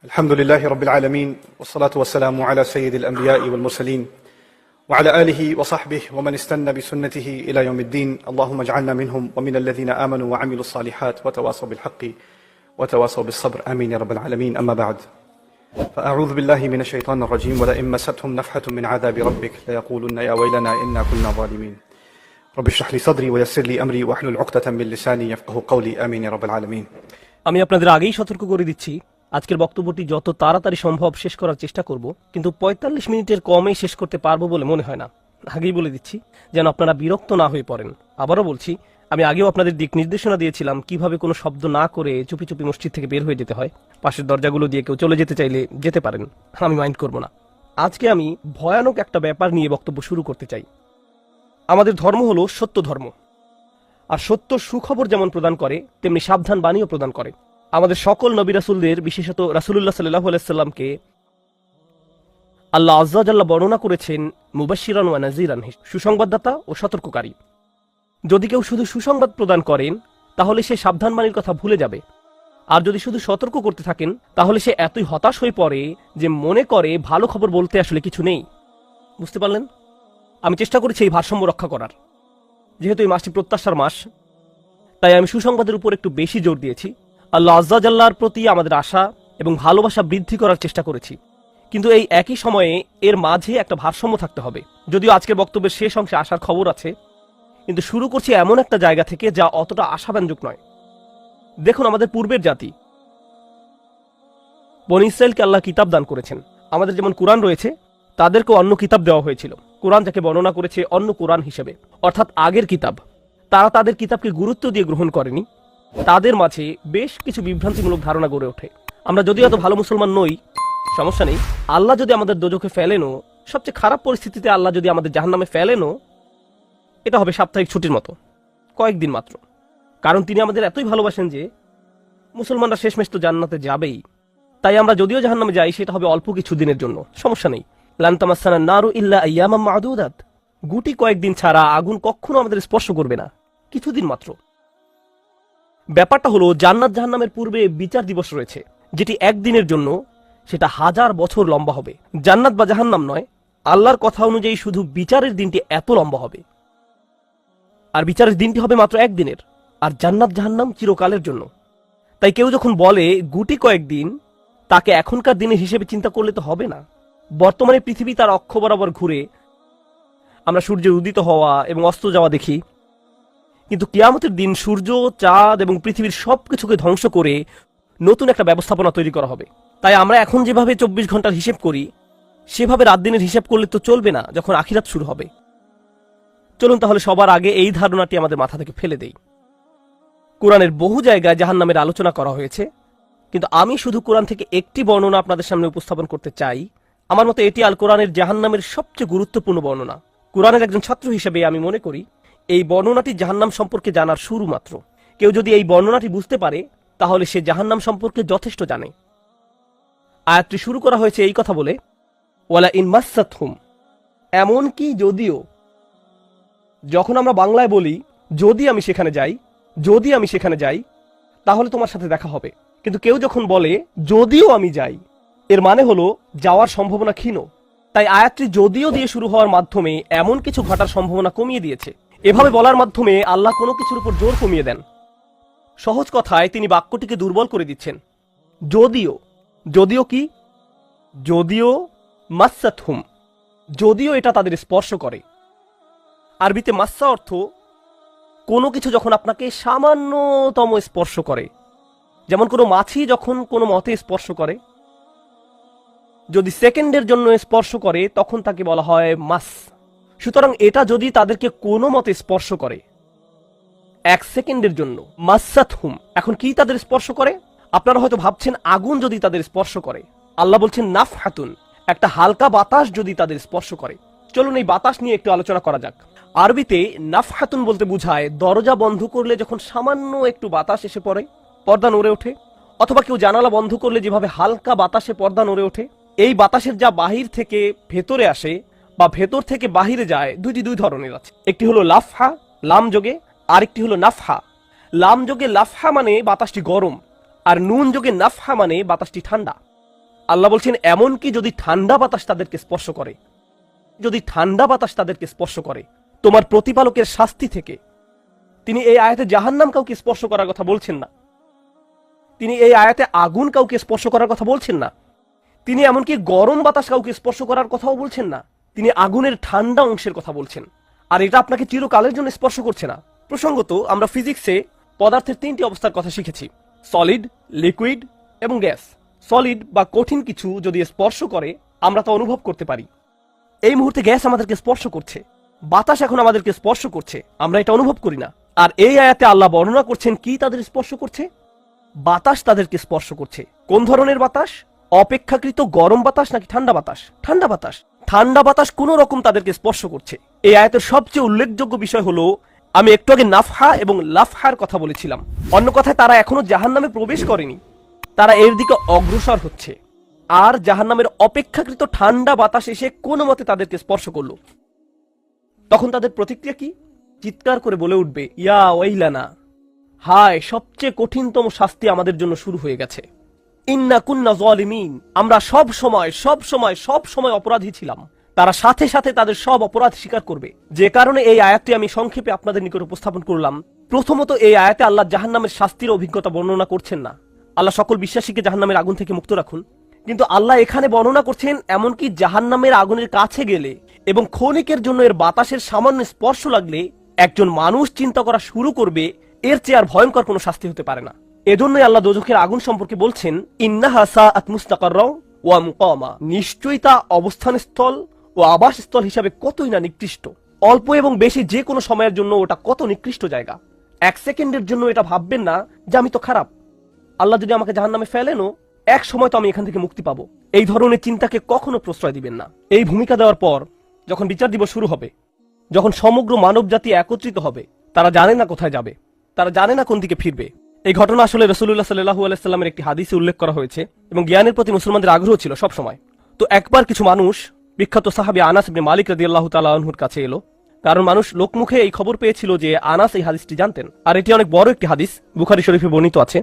الحمد لله رب العالمين والصلاة والسلام على سيد الأنبياء والمرسلين وعلى آله وصحبه ومن استنى بسنته إلى يوم الدين اللهم اجعلنا منهم ومن الذين آمنوا وعملوا الصالحات وتواصوا بالحق وتواصوا بالصبر آمين يا رب العالمين أما بعد فأعوذ بالله من الشيطان الرجيم ولئن مستهم نفحة من عذاب ربك ليقولن يا ويلنا إنا كنا ظالمين رب اشرح لي صدري ويسر لي أمري واحلل عقدة من لساني يفقهوا قولي آمين يا رب العالمين আমি আপনাদের আগেই সতর্ক করে দিচ্ছি আজকের বক্তব্যটি যত তাড়াতাড়ি সম্ভব শেষ করার চেষ্টা করব, কিন্তু ৪৫ মিনিটের কমেই শেষ করতে পারবো বলে মনে হয় না। আগেই বলে দিচ্ছি যেন আপনারা বিরক্ত না হয়ে পড়েন। আবারও বলছি, আমি আগেও আপনাদের দিক নির্দেশনা দিয়েছিলাম কিভাবে কোনো শব্দ না করে চুপি চুপি মসজিদ থেকে বের হয়ে যেতে হয়। পাশের দরজাগুলো দিয়ে কেউ চলে যেতে চাইলে যেতে পারেন, আমি মাইন্ড করব না। আজকে আমি ভয়ানক একটা ব্যাপার নিয়ে বক্তব্য শুরু করতে চাই। আমাদের ধর্ম হলো সত্য ধর্ম, আর সত্য সুখবর যেমন প্রদান করে তেমনি সাবধান বাণীও প্রদান করে। আমাদের সকল নবী রাসূলদের, বিশেষত রাসূলুল্লাহ সাল্লাল্লাহু আলাইহি সাল্লামকে আল্লাহ আযজা জাল্লা বর্ণনা করেছেন মুবাশশিরান ওয়া নাযীরান, সুসংবাদদাতা ও সতর্ককারী। যদি কেউ শুধু সুসংবাদ প্রদান করেন তাহলে সে সাবধান বাণীর কথা ভুলে যাবে, আর যদি শুধু সতর্ক করতে থাকেন তাহলে সে এতই হতাশ হয়ে পড়ে যে মনে করে ভালো খবর বলতে আসলে কিছু নেই। বুঝতে পারলেন? আমি চেষ্টা করেছি এই ভারসাম্য রক্ষা করার। যেহেতু এই মাসটি প্রত্যাশার মাস, তাই আমি সুসংবাদের উপর একটু বেশি জোর দিয়েছি। আল্লাহ আযজা জাল্লার প্রতি আমাদের আশা এবং ভালোবাসা বৃদ্ধি করার চেষ্টা করেছি, কিন্তু এই একই সময়ে এর মাঝে একটা ভারসাম্য থাকতে হবে। যদিও আজকের বক্তব্যের শেষ অংশে আসার খবর আছে, কিন্তু শুরু করছি এমন একটা জায়গা থেকে যা অতটা আশাব্যঞ্জক নয়। দেখুন, আমাদের পূর্বের জাতি বনী ইসরাইলকে আল্লাহ কিতাব দান করেছেন। আমাদের যেমন কুরআন রয়েছে, তাদেরকেও অন্য কিতাব দেওয়া হয়েছিল। কুরআন যাকে বর্ণনা করেছে অন্য কুরআন হিসেবে, অর্থাৎ আগের কিতাব। তারা তাদের কিতাবকে গুরুত্ব দিয়ে গ্রহণ করেনি। তাদের মাঝে বেশ কিছু বিভ্রান্তিমূলক ধারণা গড়ে ওঠে। আমরা যদিও এত ভালো মুসলমান নই, সমস্যা নেই। আল্লাহ যদি আমাদের দোজখে ফেলেনও, সবচেয়ে খারাপ পরিস্থিতিতে আল্লাহ যদি আমাদের জাহান্নামে ফেলেনও, এটা হবে সাপ্তাহিক ছুটির মতো, কয়েকদিন মাত্র। কারণ তিনি আমাদের এতই ভালোবাসেন যে মুসলমানরা শেষমেশ তো জান্নাতে যাবেই। তাই আমরা যদিও জাহান্নামে যাই, সেটা হবে অল্প কিছু দিনের জন্য, সমস্যা নেই। লান তামাসসানান নারু ইল্লা আইয়ামাম মা'দুদাত, গুটি কয়েকদিন ছাড়া আগুন কখনো আমাদের স্পর্শ করবে না, কিছুদিন মাত্র। ব্যাপারটা হলো, জান্নাত জাহান্নামের পূর্বে বিচার দিবস রয়েছে, যেটি একদিনের জন্য, সেটা 1000 বছর লম্বা হবে। জান্নাত বা জাহান্নাম নয়, আল্লাহর কথা অনুযায়ী শুধু বিচারের দিনটি এত লম্বা হবে। আর বিচারের দিনটি হবে মাত্র একদিনের, আর জান্নাত জাহান্নাম চিরকালের জন্য। তাই কেউ যখন বলে গুটি কয়েকদিন, তাকে এখনকার দিনের হিসেবে চিন্তা করলে তো হবে না। বর্তমানে পৃথিবী তার অক্ষ বরাবর ঘুরে, আমরা সূর্যের উদিত হওয়া এবং অস্ত যাওয়া দেখি, কিন্তু কিয়ামতের দিন সূর্য, চাঁদ এবং পৃথিবীর সবকিছুকে ধ্বংস করে নতুন একটা ব্যবস্থাপনা তৈরি করা হবে। তাই আমরা এখন যেভাবে 24 ঘন্টার হিসেব করি, সেভাবে রাত দিনের হিসেব করলে তো চলবে না যখন আখিরাত শুরু হবে। চলুন তাহলে সবার আগে এই ধারণাটি আমাদের মাথা থেকে ফেলে দেই। কোরআনের বহু জায়গায় জাহান্নামের আলোচনা করা হয়েছে, কিন্তু আমি শুধু কোরআন থেকে একটি বর্ণনা আপনাদের সামনে উপস্থাপন করতে চাই। আমার মতে এটি আল কোরআনের জাহান্নামের সবচেয়ে গুরুত্বপূর্ণ বর্ণনা। কোরআনের একজন ছাত্র হিসেবে আমি মনে করি এই বর্ণনাটি জাহান্নাম সম্পর্কে জানার শুরু মাত্র। কেউ যদি এই বর্ণনাটি বুঝতে পারে, তাহলে সে জাহান্নাম সম্পর্কে যথেষ্ট জানে। আয়াতটি শুরু করা হয়েছে এই কথা বলে, ওয়ালা ইন মাসসাতহুম, এমনকি যদিও। যখন আমরা বাংলায় বলি যদি আমি সেখানে যাই, যদি আমি সেখানে যাই, তাহলে তোমার সাথে দেখা হবে। কিন্তু কেউ যখন বলে যদিও আমি যাই, এর মানে হলো যাওয়ার সম্ভাবনা ক্ষীণ। তাই আয়াতটি যদিও দিয়ে শুরু হওয়ার মাধ্যমে এমন কিছু ঘটার সম্ভাবনা কমিয়ে দিয়েছে। এভাবে বলার মাধ্যমে আল্লাহ কোনো কিছুর উপর জোর কমিয়ে দেন। সহজ কথায় তিনি বাক্যটিকে দুর্বল করে দিচ্ছেন। যদিও, যদিও কি? যদিও মাসসাতহুম, যদিও এটা তাদের স্পর্শ করে। আরবিতে মাসসা অর্থ কোনো কিছু যখন আপনাকে সামান্যতম স্পর্শ করে, যেমন কোনো মাছি যখন কোনো মতে স্পর্শ করে, যদি সেকেন্ডের জন্য স্পর্শ করে তখন তাকে বলা হয় মাস। সুতরাং এটা যদি তাদেরকে কোনো মতে স্পর্শ করে 1 সেকেন্ডের জন্য, মাসসাতহুম। এখন কি তাদের স্পর্শ করে? আপনারা হয়তো ভাবছেন আগুন যদি তাদের স্পর্শ করে। আল্লাহ বলছেন নাফহাতুন, একটা হালকা বাতাস যদি তাদের স্পর্শ করে। চলুন এই বাতাস নিয়ে একটু আলোচনা করা যাক। আরবিতে নাফহাতুন বলতে বোঝায় দরজা বন্ধ করলে যখন সামান্য একটু বাতাস এসে পড়ে, পর্দা নড়ে ওঠে, অথবা কেউ জানালা বন্ধ করলে যেভাবে হালকা বাতাসে পর্দা নড়ে ওঠে। এই বাতাসের যা বাহির থেকে ভেতরে আসে বা ভেতর থেকে বাহিরে যায়, দুই ধরনের আছে। একটি হলো লাফহা, লাম যোগে, আরেকটি হলো নাফহা। লাম যোগে লাফহা মানে বাতাসটি গরম, আর নুন যোগে নাফহা মানে বাতাসটি ঠান্ডা। আল্লাহ বলছেন এমনকি যদি ঠান্ডা বাতাস তাদেরকে স্পর্শ করে, যদি ঠান্ডা বাতাস তাদেরকে স্পর্শ করে তোমার প্রতিপালকের শাস্তি থেকে। তিনি এই আয়াতে জাহান্নাম কাউকে স্পর্শ করার কথা বলছেন না, তিনি এই আয়াতে আগুন কাউকে স্পর্শ করার কথা বলছেন না, তিনি এমনকি গরম বাতাস কাউকে স্পর্শ করার কথাও বলছেন না, তিনি আগুনের ঠান্ডা অংশের কথা বলছেন। আর এটা আপনাকে চিরকালের জন্য স্পর্শ করছে না। প্রসঙ্গত আমরা ফিজিক্সে পদার্থের 3টি অবস্থার কথা শিখেছি, সলিড, লিকুইড এবং গ্যাস। সলিড বা কঠিন কিছু যদি স্পর্শ করে আমরা তা অনুভব করতে পারি। এই মুহূর্তে গ্যাস আমাদেরকে স্পর্শ করছে, বাতাস এখন আমাদেরকে স্পর্শ করছে, আমরা এটা অনুভব করি না। আর এই আয়াতে আল্লাহ বর্ণনা করছেন কি তাদের স্পর্শ করছে? বাতাস তাদেরকে স্পর্শ করছে। কোন ধরনের বাতাস? অপেক্ষাকৃত গরম বাতাস নাকি ঠান্ডা বাতাস? ঠান্ডা বাতাস। ঠান্ডা বাতাস কোন রকম তাদেরকে স্পর্শ করছে। এই আয়াতের সবচেয়ে উল্লেখযোগ্য বিষয় হলো, আমি একটু আগে নাফহা এবং লাফহার কথা বলেছিলাম। অন্য কথায় তারা এখনো জাহান্নামে প্রবেশ করেনি, তারা এর দিকে অগ্রসর হচ্ছে। আর জাহান্নামের অপেক্ষাকৃত ঠান্ডা বাতাস এসে কোনো মতে তাদেরকে স্পর্শ করলো, তখন তাদের প্রতিক্রিয়া কি? চিৎকার করে বলে উঠবে, ইয়া ওয়াইলানা, হায়, সবচেয়ে কঠিনতম শাস্তি আমাদের জন্য শুরু হয়ে গেছে। ইন্না কুন্না যালিমিন, আমরা সব সময় অপরাধী ছিলাম। তারা সাথে সাথে তাদের সব অপরাধ স্বীকার করবে। যে কারণে এই আয়াতটি আমি সংক্ষেপে আপনাদের নিকট উপস্থাপন করলাম। প্রথমত, এই আয়াতে আল্লাহ জাহান্নামের শাস্তির অভিজ্ঞতা বর্ণনা করছেন না। আল্লাহ সকল বিশ্বাসীকে জাহান্নামের আগুন থেকে মুক্ত রাখুন। কিন্তু আল্লাহ এখানে বর্ণনা করছেন এমনকি জাহান্নামের আগুনের কাছে গেলে এবং ক্ষণিকের জন্য এর বাতাসের সামান্য স্পর্শ লাগলে একজন মানুষ চিন্তা করা শুরু করবে এর চেয়ে আর ভয়ঙ্কর কোনো শাস্তি হতে পারে না। এজন্যই আল্লাহ দোজখের আগুন সম্পর্কে বলছেন, ইন্নাহা সাআত মুস্তাকাররা ওয়া মুকামা, নিশ্চয়ই তা অবস্থানস্থল ও আবাসস্থল হিসাবে কতই না নিকৃষ্ট। অল্প এবং বেশি যে কোনো সময়ের জন্য ওটা কত নিকৃষ্ট জায়গা। 1 সেকেন্ডের জন্য এটা ভাববেন না যে আমি তো খারাপ, আল্লাহ যদি আমাকে জাহান্নামে ফেলেনও এক সময় তো আমি এখান থেকে মুক্তি পাবো। এই ধরনের চিন্তাকে কখনো প্রশ্রয় দিবেন না। এই ভূমিকা দেওয়ার পর যখন বিচার দিবস শুরু হবে, যখন সমগ্র মানব জাতি একত্রিত হবে, তারা জানে না কোথায় যাবে, তারা জানে না কোন দিকে ফিরবে। এই ঘটনা আসলে রাসূলুল্লাহ সাল্লাল্লাহু আলাইহি সাল্লামের একটি হাদিসে উল্লেখ করা হয়েছে এবং জ্ঞানের প্রতি মুসলমানদের আগ্রহ ছিল সব সময়। তো একবার কিছু মানুষ বিখ্যাত সাহাবী আনাস ইবনে মালিক রাদিয়াল্লাহু তাআলা আনহুর কাছে এলো, কারণ মানুষ লোকমুখে এই খবর পেয়েছিল যে আনাস এই হাদিসটি জানতেন, আর এটি অনেক বড় একটি হাদিস, বুখারী শরীফে বর্ণিত আছে।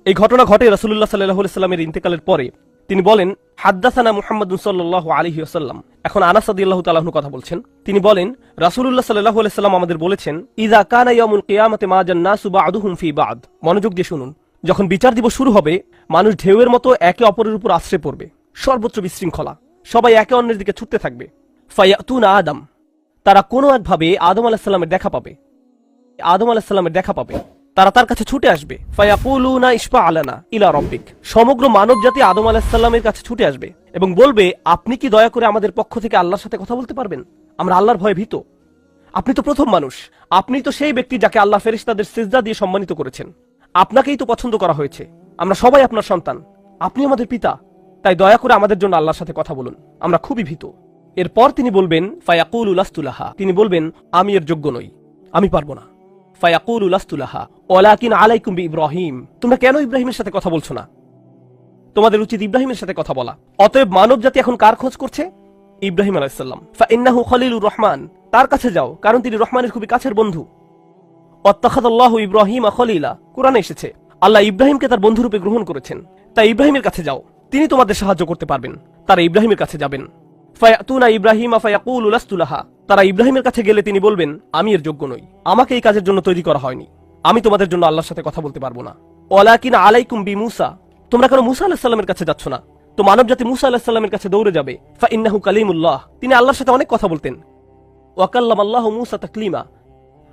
এই ঘটনা ঘটে রাসূলুল্লাহ সাল্লাল্লাহু আলাইহি সাল্লামের ইন্তেকালের পরে। তিনি বলেন, হাদ্দাসানা মুহাম্মাদুন সাল্লাল্লাহু আলাইহি ওয়াসাল্লাম। এখন আনাস রাদিয়াল্লাহু তাআলা আনহু কথা বলছেন। তিনি বলেন, রাসূলুল্লাহ সাল্লাল্লাহু আলাইহি সাল্লাম আমাদের বলেছেন, ইযা কানা ইয়াউমুল কিয়ামাতি মা জান্নাসু বা'দুহুম ফি বা'দ। মনোযোগ দিয়ে শুনুন। যখন বিচার দিবস শুরু হবে, মানুষ ঢেউয়ের মতো একে অপরের উপর আশ্রয় পড়বে, সর্বত্র বিশৃঙ্খলা, সবাই একে অন্যের দিকে ছুটতে থাকবে। ফায়াতুনা আদম, তারা কোনো একভাবে আদম আলাইহিস সালামের দেখা পাবে, তারা তার কাছে ছুটে আসবে। ফায়াকুলুনা ইশফা আলানা ইলা রাব্বিক, সমগ্র মানব জাতি আদম আলাইহিস সালামের কাছে ছুটে আসবে এবং বলবে, আপনি কি দয়া করে আমাদের পক্ষ থেকে আল্লাহর সাথে কথা বলতে পারবেন? আমরা আল্লাহর ভয়ে ভীত। আপনি তো প্রথম মানুষ, আপনি তো সেই ব্যক্তি যাকে আল্লাহ ফেরেশতাদের সিজদা দিয়ে সম্মানিত করেছেন, আপনাকেই তো পছন্দ করা হয়েছে, আমরা সবাই আপনার সন্তান, আপনি আমাদের পিতা, তাই দয়া করে আমাদের জন্য আল্লাহর সাথে কথা বলুন, আমরা খুবই ভীত। এরপর তিনি বলবেন, ফায়াকুলু লাস্তু লাহা, তিনি বলবেন, আমি এর যোগ্য নই, আমি পারবো না। ফায়াকুলু লাস্তু লাহা ওয়ালাকিন আলাইকুম বিইব্রাহিম, তোমরা কেন ইব্রাহিমের সাথে কথা বলছো না? তোমাদের উচিত ইব্রাহিমের সাথে কথা বলা। অতএব মানব জাতি এখন কার খোঁজ করছে? ইব্রাহিম আলাইহিস সালাম। ফাইন্নাহু খলিলুর রহমান, তার কাছে যাও, কারণ তিনি রহমানের খুবই কাছের বন্ধু। ওয়াত্তাখাযাল্লাহু ইব্রাহিমা খলিলা, কুরআনে এসেছে আল্লাহ ইব্রাহিমকে তার বন্ধুরূপে গ্রহণ করেছেন। তাই ইব্রাহিমের কাছে যাও, তিনি তোমাদের সাহায্য করতে পারবেন। তারা ইব্রাহিমের কাছে যাবেন। ফায়াতুনা ইব্রাহিমা ফায়াকুলু লাস্তু লাহা, তারা ইব্রাহিমের কাছে গেলে তিনি বলবেন, আমি এর যোগ্য নই, আমাকে এই কাজের জন্য তৈরি করা হয়নি, আমি তোমাদের জন্য আল্লাহর সাথে কথা বলতে পারবো না। ওয়ালাকিন আলাইকুম বিমূসা, তোমরা কেন মুসা আলাইহিস সালামের কাছে যাচ্ছ না? তো মানব জাতি মুসা আলাইহিস সালামের কাছে দৌড়ে যাবে। ফাইন্নাহু কালিমুল্লাহ, তিনি আল্লাহর সাথে অনেক কথা বলতেন। ওয়া কাল্লামাল্লাহু মূসা তাকলিমা,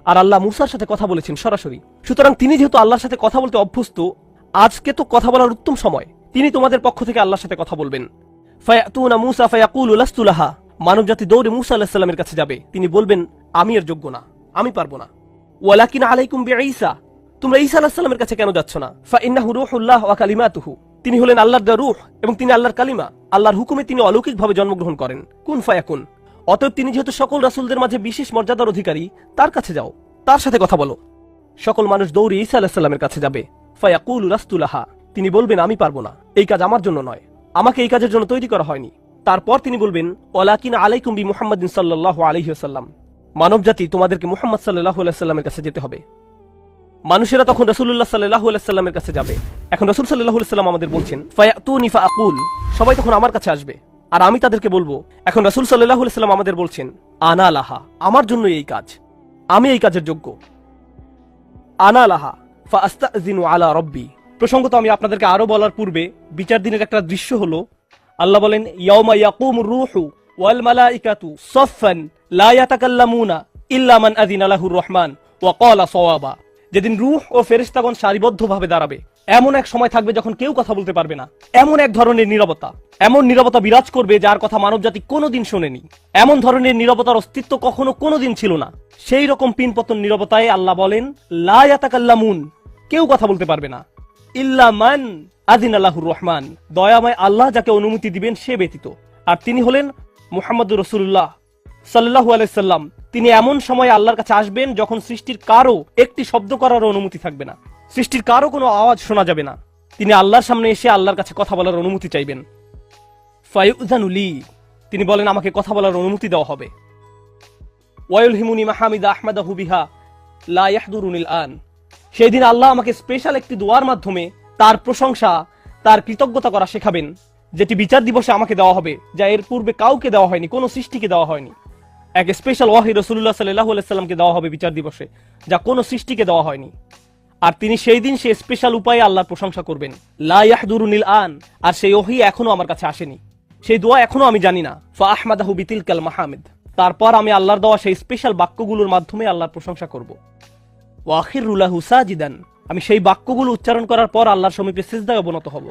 আর আল্লাহ মুসার সাথে কথা বলেছেন সরাসরি। সুতরাং তিনি যেহেতু আল্লাহর সাথে কথা বলতে অভ্যস্ত, আজকে তো কথা বলার উত্তম সময়, তিনি তোমাদের পক্ষ থেকে আল্লাহর সাথে কথা বলবেন। ফায়াতুনা মূসা ফায়াকুলু লাস্তু লাহা, মানব জাতি দৌড়ে মূসা আলাইহিস সালামের কাছে যাবে, তিনি বলবেন, আমি এর যোগ্য না, আমি পারবো না। ওয়ালাকিন আলাইকুম বিঈসা, তোমরা ঈসা আলাইহিস সালামের কাছে কেন যাচ্ছ না? ফাইন্নাহু রূহুল্লাহ ওয়া কালিমাতুহু, তিনি হলেন আল্লাহর দেওয়া রূহ এবং তিনি আল্লাহর কালিমা, আল্লাহর হুকুমে তিনি অলৌকিকভাবে জন্মগ্রহণ করেন, কুন ফায়াকুন। অতএব তিনি যেহেতু সকল রাসূলদের মাঝে বিশেষ মর্যাদার অধিকারী, তার কাছে যাও, তার সাথে কথা বলো। সকল মানুষ দৌড়ে ঈসা আলাইহিস সালামের কাছে যাবে। ফায়াকুলু লাস্তু লাহা, তিনি বলবেন, আমি পারবো না, এই কাজ আমার জন্য নয়, আমাকে এই কাজের জন্য তৈরি করা হয়নি। তারপর তিনি বলবেন, ওয়ালাকিন আলাইকুম বিমুহাম্মাদিন সাল্লাল্লাহু আলাইহি ওয়াসাল্লাম, মানব জাতি তোমাদেরকে মুহাম্মদ সাল্লাল্লাহু আলাইহি ওয়াসাল্লামের কাছে যেতে হবে। মানুষেরা তখন রাসূলুল্লাহ সাল্লাল্লাহু আলাইহি সাল্লামের কাছে যাবে। এখন রাসূল সাল্লাল্লাহু আলাইহি সাল্লাম আমাদের বলছেন, ফায়াতুনি ফাআকুল, সবাই তখন আমার কাছে আসবে আর আমি তাদেরকে বলবো। এখন রাসূল সাল্লাল্লাহু আলাইহি সাল্লাম আমাদের বলছেন, আনা লাহা, আমার জন্য এই কাজ, আমি এই কাজের যোগ্য। আনা লাহা ফাআস্তাযিনু আলা রাব্বি। প্রসঙ্গত আমি আপনাদেরকে আরো বলার পূর্বে বিচার দিনের একটা দৃশ্য হলো, আল্লাহ বলেন, ইয়াউমা ইয়াকুমুর রূহু ওয়াল মালাইকাতু সাফফান লা ইয়াতাকাল্লামুনা ইল্লা মান আযিনা লাহুর রহমান ওয়া ক্বালা সাওয়াবা। যেদিন রূহ ও ফেরেশতাগণ সারিবদ্ধভাবে দাঁড়াবে, এমন এক সময় থাকবে যখন কেউ কথা বলতে পারবে না। এমন এক ধরনের নীরবতা, এমন নীরবতা বিরাজ করবে যার কথা মানবজাতি কোনোদিন শোনেনি। এমন ধরনের নীরবতার অস্তিত্ব কখনো কোনোদিন ছিল না। সেই রকম পিনপতন নীরবতায় আল্লাহ বলেন, লা ইয়াতাকাল্লামুন, কেউ কথা বলতে পারবে না, ইল্লা মান আযিনা লাহুর রহমান, দয়াময় আল্লাহ যাকে অনুমতি দিবেন সে ব্যতীত। আর তিনি হলেন মুহাম্মদুর রাসূলুল্লাহ সাল্লাল্লাহু আলাইহি সাল্লাম। তিনি এমন সময় আল্লাহর কাছে আসবেন যখন সৃষ্টির কারো একটি শব্দ করার অনুমতি থাকবে না, সৃষ্টির কারো কোনো আওয়াজ শোনা যাবে না। তিনি আল্লাহর সামনে এসে আল্লাহর কাছে কথা বলার অনুমতি চাইবেন। ফায়ুযানু লি, তিনি বলেন আমাকে কথা বলার অনুমতি দেওয়া হবে। ওয়ায়ুলহিমুনি মাহামিদা আহমাদাহু বিহা লা ইয়াহদুরুনিল আন, সেই দিন আল্লাহ আমাকে স্পেশাল একটি দোয়ার মাধ্যমে তার প্রশংসা, তার কৃতজ্ঞতা করা শেখাবেন, যেটি বিচার দিবসে আমাকে দেওয়া হবে, যা এর পূর্বে কাউকে দেওয়া হয়নি, কোনো সৃষ্টিকে দেওয়া হয়নি। এক স্পেশাল ওয়াহি রাসূলুল্লাহ সাল্লাল্লাহু আলাইহি সাল্লামকে দেওয়া হবে বিচার দিবসে, যা কোনো সৃষ্টিকে দেওয়া হয়নি। আর তিনি সেই দিন সেই স্পেশাল উপায়ে আল্লাহর প্রশংসা করবেন, লা ইয়াহদুরুনিল আন, আর সেই ওহী এখনো আমার কাছে আসেনি, সেই দোয়া এখনো আমি জানি না। ফা আহমাদাহু বিতিলকাল মাহামিদ, তারপর আমি আল্লাহর দেওয়া সেই স্পেশাল বাক্যগুলোর মাধ্যমে আল্লাহর প্রশংসা করব। ওয়া আখিরু লাহু সাজিদান, আমি সেই বাক্যগুলো উচ্চারণ করার পর আল্লাহর সমীপে সিজদায় অবনত হব।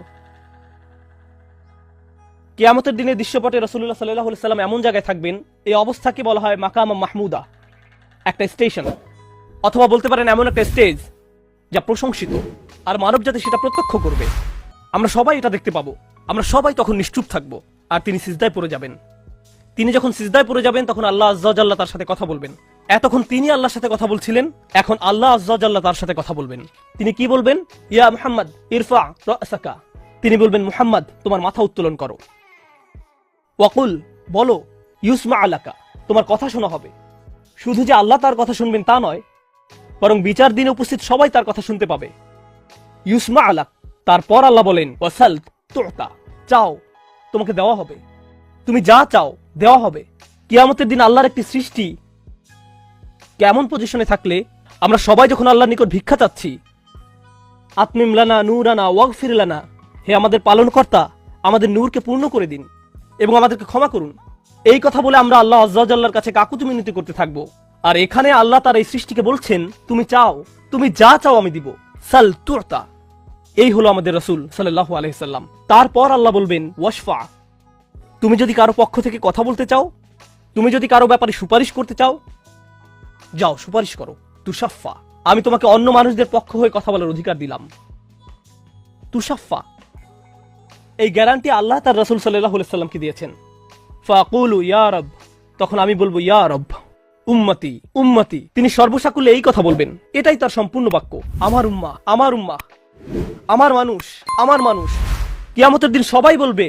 কিয়ামতের দিনের দৃশ্যপটে রাসূলুল্লাহ সাল্লাল্লাহু আলাইহি সাল্লাম এমন জায়গায় থাকবেন, এই অবস্থাকে বলা হয় মাকাম মাহমুদা, একটা স্টেশন, অথবা বলতে পারেন এমন একটা স্টেজ যা প্রশংসিত, আর মানবজাতি সেটা প্রত্যক্ষ করবে। আমরা সবাই এটা দেখতে পাবো, আমরা সবাই তখন নিশ্চুপ থাকবো, আর তিনি সিজদায় পড়ে যাবেন। তিনি যখন সিজদায় পড়ে যাবেন তখন আল্লাহ আযজা ওয়া জাল্লা তার সাথে কথা বলবেন। এতক্ষণ তিনি আল্লাহর সাথে কথা বলছিলেন, এখন আল্লাহ আযজা ওয়া জাল্লা তার সাথে কথা বলবেন। তিনি কি বলবেন? ইয়া মুহাম্মদ ইরফা রাসাকা, তিনি বলবেন, মুহাম্মদ তোমার মাথা উত্তোলন করো। ওয়াকুল, বলো, ইউসমা আলাকা, তোমার কথা শোনা হবে। শুধু যে আল্লাহ তার কথা শুনবেন তা নয়, বরং বিচার দিনে উপস্থিত সবাই তার কথা শুনতে পাবে। ইউসমা আলাক, তারপর আল্লাহ বলেন, ওয়াসাল তুতা, চাও তোমাকে দেওয়া হবে, তুমি যা চাও দেওয়া হবে। কিয়ামতের দিন আল্লাহর একটি সৃষ্টি কেমন পজিশনে থাকলে আমরা সবাই যখন আল্লাহর নিকট ভিক্ষা চাচ্ছি, আতমিম লানা নূরানা ওয়াগফির লানা, হে আমাদের পালনকর্তা, আমাদের নূরকে পূর্ণ করে দিন এবং আমাদেরকে ক্ষমা করুন, এই কথা বলে আমরা আল্লাহ আযজা ওয়া জাল্লার কাছে কাকুতি মিনতি করতে থাকবো। আর এখানে আল্লাহ তার এই সৃষ্টিকে বলছেন, তুমি চাও, তুমি যা চাও আমি দিব, সাল তুতা। এই হলো আমাদের রাসূল সাল্লাল্লাহু আলাইহি সাল্লাম। তারপর আল্লাহ বলবেন, ওয়াশফা, তুমি যদি কারো পক্ষ থেকে কথা বলতে চাও, তুমি যদি কারো ব্যাপারে সুপারিশ করতে চাও, যাও সুপারিশ করো। তুশাফা, আমি তোমাকে অন্য মানুষদের পক্ষ হয়ে কথা বলার অধিকার দিলাম। তুশাফা, এই গ্যারান্টি আল্লাহ তার রাসূল সাল্লাল্লাহু আলাইহি সাল্লামকে দিয়েছেন। ফাকুলু ইয়া রব, তখন আমি বলবো, ইয়া রব, উম্মতি উম্মতি, তিনি সর্বসাকুল্যে এই কথা বলবেন, এটাই তার সম্পূর্ণ বাক্য, আমার উম্মাহ আমার উম্মাহ, আমার মানুষ আমার মানুষ। কিয়ামতের দিন সবাই বলবে,